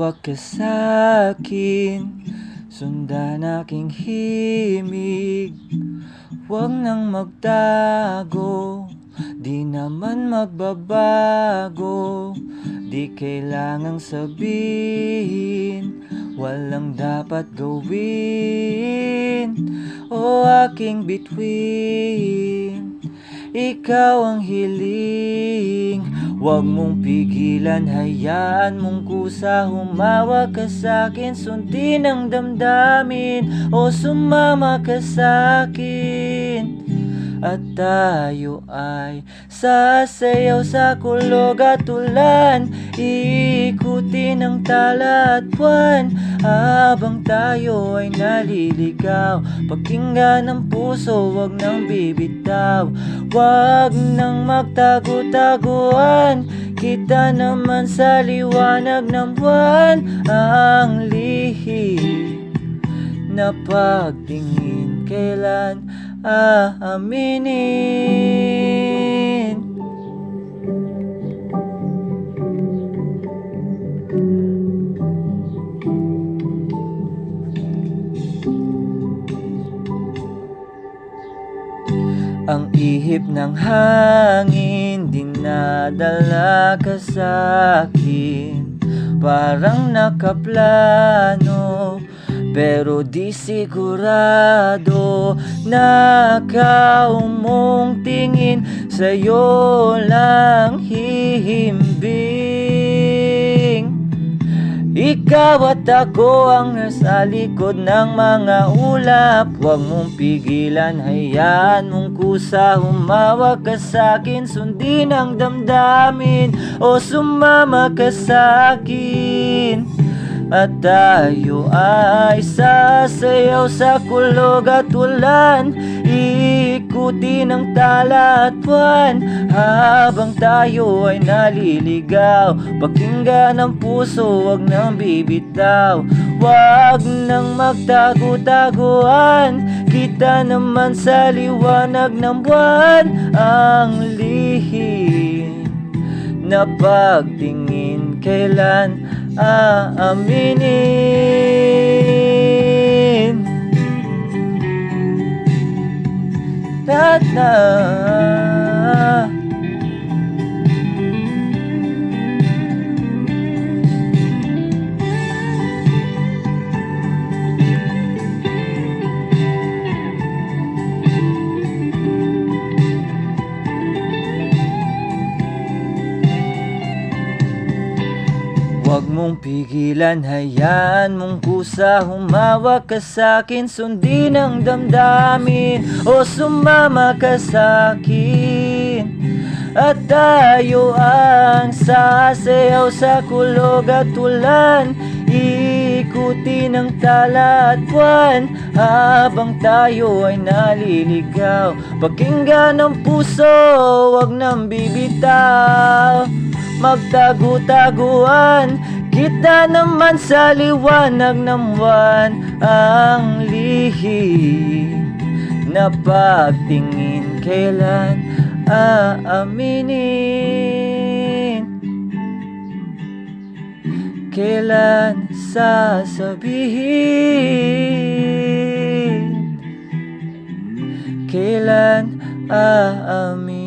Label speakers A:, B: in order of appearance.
A: Humawak ka sa'kin, sundan aking himig. Huwag nang magtago, di naman magbabago. Di kailangang sabihin, walang dapat gawin. O aking bituin, ikaw ang hiling. Huwag mong pigilan, hayaan mong kusa. Humawak ka sa'kin, sundin ang damdamin. O sumama ka sa'kin, at tayo ay sasayaw sa kulog at ulan. Iikutin ang tala at buwan, habang tayo ay naliligaw. Pakinggan ang puso, wag nang bibitaw. Wag nang magtago-taguan, kita naman sa liwanag ng buwan. Ang lihim na pagtingin, kailan aaminin? Ang ihip ng hangin, dinadala ka sa'kin. Parang nakaplano, pero di sigurado. Nakaumbong tingin, sa'yo lang hihimbing. Ikaw at ako ang nasa likod ng mga ulap. Huwag mong pigilan, hayaan mong kusa. Humawak ka sa'kin, sundin ang damdamin. O sumama ka sa'kin, at tayo ay sasayaw sa kulog at ulan. Iikutin ang tala at buwan, habang tayo ay naliligaw. Pakinggan ang puso, wag nang bibitaw. Wag nang magtago-taguan, kita naman sa liwanag ng buwan. Ang lihim na pagtingin, kailan aaminin? Na Huwag mong pigilan, hayaan mong kusa. Humawak ka sa'kin, sundin ang damdamin. O sumama ka sa'kin, at tayo ang sasayaw sa kulog at ulan. Iikutin ang tala at buwan, habang tayo ay naliligaw. Pakinggan ang puso, wag nang bibitaw. Magtago-taguan, kita naman sa liwanag ng buwan. Ang lihim na pagtingin, kailan aaminin? Kailan sasabihin? Kailan aaminin?